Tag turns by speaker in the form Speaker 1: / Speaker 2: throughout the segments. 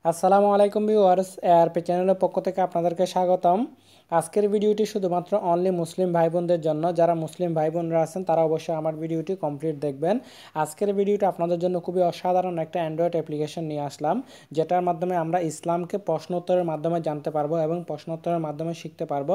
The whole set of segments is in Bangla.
Speaker 1: আসসালামু আলাইকুম ভিউয়ার্স, এআরপি চ্যানেলের পক্ষ থেকে আপনাদেরকে স্বাগতম। আজকের ভিডিওটি শুধুমাত্র অনলি মুসলিম ভাই বোনদের জন্য। যারা মুসলিম ভাই বোনরা আছেন তারা অবশ্যই আমার ভিডিওটি কমপ্লিট দেখবেন। আজকের ভিডিওটি আপনাদের জন্য খুবই অসাধারণ একটা অ্যান্ড্রয়েড অ্যাপ্লিকেশন নিয়ে আসলাম, যেটার মাধ্যমে আমরা ইসলামকে প্রশ্নোত্তরের মাধ্যমে জানতে পারবো এবং প্রশ্নোত্তরের মাধ্যমে শিখতে পারবো।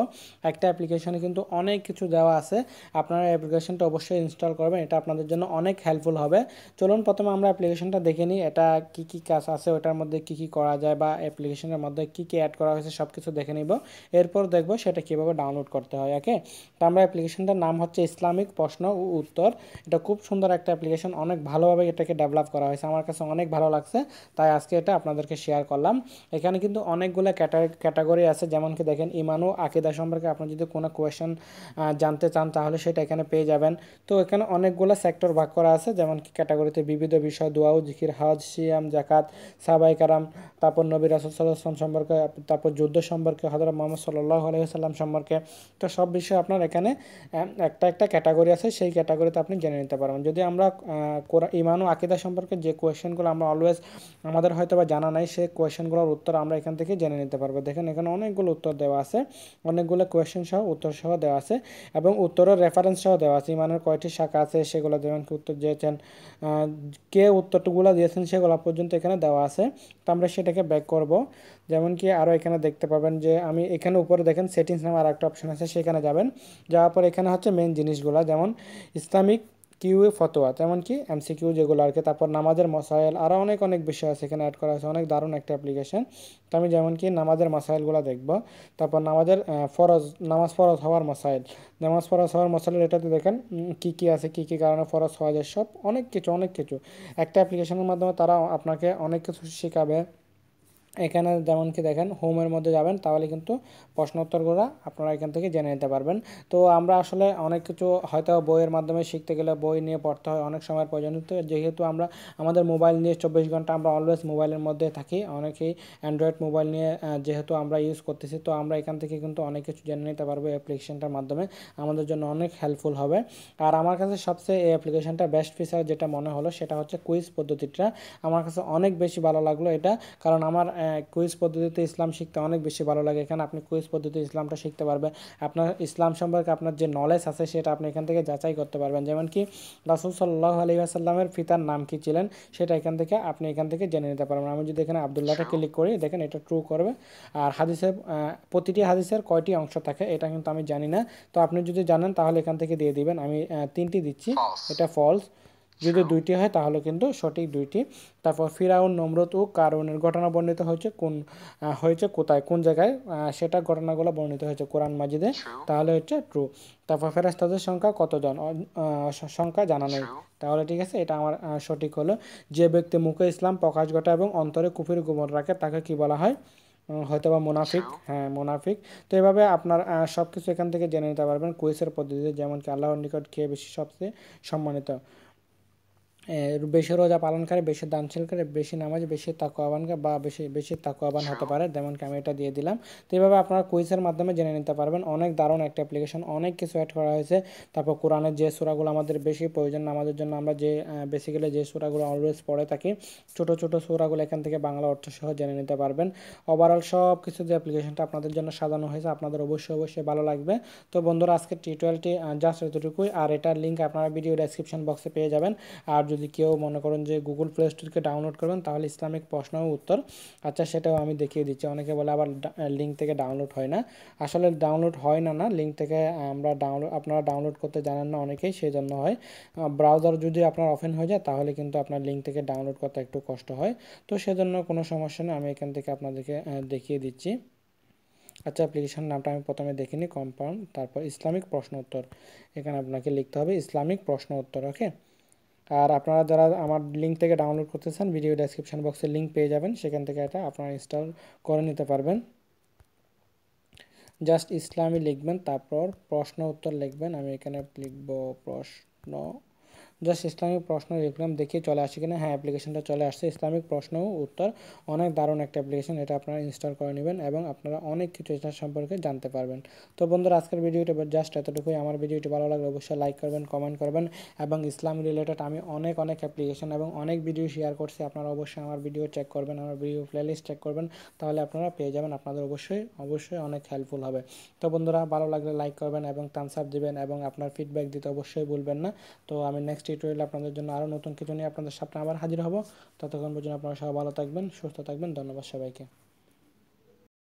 Speaker 1: একটা অ্যাপ্লিকেশনে কিন্তু অনেক কিছু দেওয়া আছে। আপনারা অ্যাপ্লিকেশনটা অবশ্যই ইনস্টল করবেন, এটা আপনাদের জন্য অনেক হেল্পফুল হবে। চলুন প্রথমে আমরা অ্যাপ্লিকেশনটা দেখে নিই, এটা কি কি কাজ আছে, ওটার মধ্যে কি কি করা যায় বা অ্যাপ্লিকেশনের মধ্যে কি কি অ্যাড করা হয়েছে সব কিছু দেখে নিব। এরপর দেখব সেটা কীভাবে ডাউনলোড করতে হয়। ওকে, তো আমরা অ্যাপ্লিকেশনটার নাম হচ্ছে ইসলামিক প্রশ্ন ও উত্তর। এটা খুব সুন্দর একটা অ্যাপ্লিকেশন, অনেক ভালোভাবে এটাকে ডেভেলপ করা হয়েছে, আমার কাছে অনেক ভালো লাগছে, তাই আজকে এটা আপনাদেরকে শেয়ার করলাম। এখানে কিন্তু অনেকগুলো ক্যাটাগরি আছে, যেমন কি দেখেন ইমান ও আকিদা সম্পর্কে আপনি যদি কোনো কোয়েশ্চেন জানতে চান তাহলে সেটা এখানে পেয়ে যাবেন। তো এখানে অনেকগুলো সেক্টর ভাগ করা আছে, যেমন কি ক্যাটাগরিতে বিবিধ বিষয়, দোয়া ও জিকির, হজ, সিয়াম, জাকাত, সাহাবায়ে কেরাম, তারপর নবী রাসূল সাল্লাল্লাহু আলাইহি ওয়াসাল্লাম সম্পর্কে, তারপর যুদ্ধ সম্পর্কে, হযরত মুহাম্মদ সাল্লাল্লাহু আলাইহি ওয়াসাল্লাম সম্পর্কে। তো সব বিষয়ে আপনার এখানে একটা একটা ক্যাটাগরি আছে, সেই ক্যাটাগরিতে আপনি জেনে নিতে পারবেন। যদি আমরা ইমান ও আকীদা সম্পর্কে যে কোয়েশ্চেনগুলো আমরা অলওয়েজ আমাদের হয়তো বা জানা নাই, সেই কোয়েশ্চেনগুলোর উত্তর আমরা এখান থেকে জেনে নিতে পারবো। দেখেন এখানে অনেকগুলো উত্তর দেওয়া আছে, অনেকগুলো কোয়েশ্চেন সহ উত্তর সহ দেওয়া আছে এবং উত্তরের রেফারেন্স সহ দেওয়া আছে। ইমানের কয়টি শাখা আছে সেগুলো, যেমন কি উত্তর দিয়েছেন, কে উত্তরগুলো দিয়েছেন সেগুলো পর্যন্ত এখানে দেওয়া আছে। তো আমরা সেটাকে ব্যাক করব। যেমন কি আরও এখানে দেখতে পাবেন যে আমি এখানে উপরে দেখেন সেটিংস নামে আর একটা অপশন আছে, সেখানে যাবেন। যাওয়ার পর এখানে হচ্ছে মেন জিনিসগুলো, যেমন ইসলামিক কিউ এ ফতোয়া, তেমন কি এমসিকিউ যেগুলো আর কি, তারপর নামাজের মসাইল, আরও অনেক অনেক বিষয় আছে এখানে অ্যাড করা আছে, অনেক দারুণ একটা অ্যাপ্লিকেশন। তো আমি যেমন কি নামাজের মসাইলগুলো দেখব। তারপর নামাজের নামাজ ফরজ হওয়ার মসাইল, নামাজ ফরজ হওয়ার মসাইল, এটাতে দেখেন কি কি আছে, কি কি কারণে ফরজ হওয়া যায়, সব অনেক কিছু অনেক কিছু একটা অ্যাপ্লিকেশনের মাধ্যমে তারা আপনাকে অনেক কিছু শেখাবে। এখানে যেমন কি দেখেন হোমের মধ্যে যাবেন, তাহলে কিন্তু প্রশ্ন উত্তরগুলো আপনারা এখান থেকে জেনে নিতে পারবেন। তো আমরা আসলে অনেক কিছু হয়তো বইয়ের মাধ্যমে শিখতে গেলে বই নিয়ে পড়তে হয়, অনেক সময়ের প্রয়োজন, তো যেহেতু আমরা আমাদের মোবাইল নিয়ে 24 ঘন্টা আমরা অলওয়েজ মোবাইলের মধ্যে থাকি, অনেকেই অ্যান্ড্রয়েড মোবাইল নিয়ে যেহেতু আমরা ইউজ করতেছি, তো আমরা এখান থেকে কিন্তু অনেক কিছু জেনে নিতে পারবো অ্যাপ্লিকেশনটার মাধ্যমে, আমাদের জন্য অনেক হেল্পফুল হবে। আর আমার কাছে সবচেয়ে এই অ্যাপ্লিকেশনটা বেস্ট ফিচার যেটা মনে হলো সেটা হচ্ছে কুইজ পদ্ধতিটা। আমার কাছে অনেক বেশি ভালো লাগলো এটা, কারণ আমার কুইজ পদ্ধতিতে ইসলাম শিখতে অনেক বেশি ভালো লাগে। এখানে আপনি কুইজ পদ্ধতিতে ইসলামটা শিখতে পারবেন, আপনার ইসলাম সম্পর্কে আপনার যে নলেজ আছে সেটা আপনি এখান থেকে যাচাই করতে পারবেন। যেমন কি রাসূল সাল্লাল্লাহু আলাইহি ওয়াসাল্লামের পিতার নাম কি ছিলেন সেটা এখান থেকে আপনি এখান থেকে জেনে নিতে পারবেন। আমি যদি এখানে আব্দুল্লাহটা ক্লিক করি, দেখেন এটা ট্রু করবে। আর হাদিসের প্রতিটি হাদিসের কয়টি অংশ থাকে এটা কিন্তু আমি জানি না, তো আপনি যদি জানেন তাহলে এখান থেকে দিয়ে দিবেন। আমি 3টি দিচ্ছি, এটা ফলস। যদি 2টি হয় তাহলে কিন্তু সঠিক 2টি। তারপর ফিরাউন, নমরুদ ও কারুনের ঘটনা বর্ণিত হয়েছে হয়েছে কোথায়, কোন জায়গায়, সেটা ঘটনাগুলো বর্ণিত হয়েছে কোরআন মাজিদে, তাহলে হচ্ছে ট্রু। তারপর ফেরেশতাদের সংখ্যা কতজন, সংখ্যা জানা নেই, তাহলে ঠিক আছে, এটা আমার সঠিক হলো। যে ব্যক্তি মুখে ইসলাম প্রকাশ ঘটায় এবং অন্তরে কুফরি গোপন রাখে তাকে কি বলা হয়, হয়তো বা মুনাফিক, হ্যাঁ মুনাফিক। তো এভাবে আপনার সব কিছু এখান থেকে জেনে নিতে পারবেন কুইজের পদ্ধতিতে, যেমন কি আল্লাহর নিকট কে বেশি সবচেয়ে সম্মানিত, বেশি রোজা পালনকারী, বেশি দানশীলকারী, বেশি নামাজি, বেশি তাকওয়াবান বা বেশি বেশি তাকওয়াবান হতে পারে, যেমন কি আমি এটা দিয়ে দিলাম। তো এইভাবে আপনারা কুইজের মাধ্যমে জেনে নিতে পারবেন। অনেক দারুণ একটা অ্যাপ্লিকেশন, অনেক কিছু অ্যাড করা হয়েছে। তারপর কোরআনের যে সূরাগুলো আমাদের বেশি প্রয়োজন আমাদের জন্য, আমরা যে বেসিক্যালি যে সূরাগুলো অলওয়েজ পড়ে থাকি, ছোট ছোট সূরাগুলো এখান থেকে বাংলা অর্থ সহ জেনে নিতে পারবেন। ওভারঅল সব কিছু যে অ্যাপ্লিকেশনটা আপনাদের জন্য সাজানো হয়েছে আপনাদের অবশ্যই অবশ্যই ভালো লাগবে। তো বন্ধুরা আজকে টিউটোরিয়ালটি জাস্ট এতটুকুই, আর এটার লিঙ্ক আপনারা ভিডিও ডেসক্রিপশন বক্সে পেয়ে যাবেন। আর যদি কেউ মনে করেন যে গুগল প্লে স্টোর থেকে ডাউনলোড করবেন তাহলে ইসলামিক প্রশ্ন ও উত্তর, আচ্ছা সেটাও আমি দেখিয়ে দিচ্ছি। অনেকে বলে আবার লিঙ্ক থেকে ডাউনলোড হয় না, আসলে ডাউনলোড হয় না, লিঙ্ক থেকে আমরা আপনারা ডাউনলোড করতে জানেন না অনেকেই, সেই জন্য হয়। ব্রাউজার যদি আপনার ওপেন হয়ে যায় তাহলে কিন্তু আপনার লিঙ্ক থেকে ডাউনলোড করতে একটু কষ্ট হয়, তো সেজন্য কোনো সমস্যা নেই, আমি এখান থেকে আপনাদেরকে দেখিয়ে দিচ্ছি। আচ্ছা অ্যাপ্লিকেশন নামটা আমি প্রথমে দেখে নিই, কম্পাউন্ড, তারপর ইসলামিক প্রশ্ন উত্তর, এখানে আপনাকে লিখতে হবে ইসলামিক প্রশ্ন উত্তর। ওকে, আর আপনারা যারা আমার লিঙ্ক থেকে ডাউনলোড করতেছেন ভিডিও ডেসক্রিপশন বক্সে লিঙ্ক পেয়ে যাবেন, সেখান থেকে এটা আপনারা ইনস্টল করে নিতে পারবেন। জাস্ট ইসলামী লিখবেন, তারপর প্রশ্ন উত্তর লিখবেন, আমি এখানে লিখব প্রশ্ন, জাস্ট ইসলামিক প্রশ্ন দেখলাম, দেখি চলে আসে কিনা। হ্যাঁ, অ্যাপ্লিকেশনটা চলে আসছে, ইসলামিক প্রশ্ন ও উত্তর। অনেক দারুণ একটা অ্যাপ্লিকেশন, এটা আপনারা ইনস্টল করে নেবেন এবং আপনারা অনেক কিছু এটা সম্পর্কে জানতে পারবেন। তো বন্ধুরা, আজকের ভিডিওটি জাস্ট এতটুকুই। আমার ভিডিওটি ভালো লাগলে অবশ্যই লাইক করবেন, কমেন্ট করবেন এবং ইসলাম রিলেটেড আমি অনেক অনেক অ্যাপ্লিকেশন এবং অনেক ভিডিও শেয়ার করছি। আপনারা অবশ্যই আমার ভিডিও চেক করবেন, আমার ভিডিও প্লেলিস্ট চেক করবেন, তাহলে আপনারা পেয়ে যাবেন। আপনাদের অবশ্যই অবশ্যই অনেক হেল্পফুল হবে। তো বন্ধুরা, ভালো লাগলে লাইক করবেন এবং থামস আপ দিবেন এবং আপনার ফিডব্যাক দিতে অবশ্যই ভুলবেন না। তো আমি নেক্সট টিউটোরিয়াল আপনাদের জন্য আরও নতুন কিছু নিয়ে আপনাদের সামনে আবার হাজির হব। ততক্ষণ পর্যন্ত আপনারা সবাই ভালো থাকবেন, সুস্থ থাকবেন। ধন্যবাদ সবাইকে।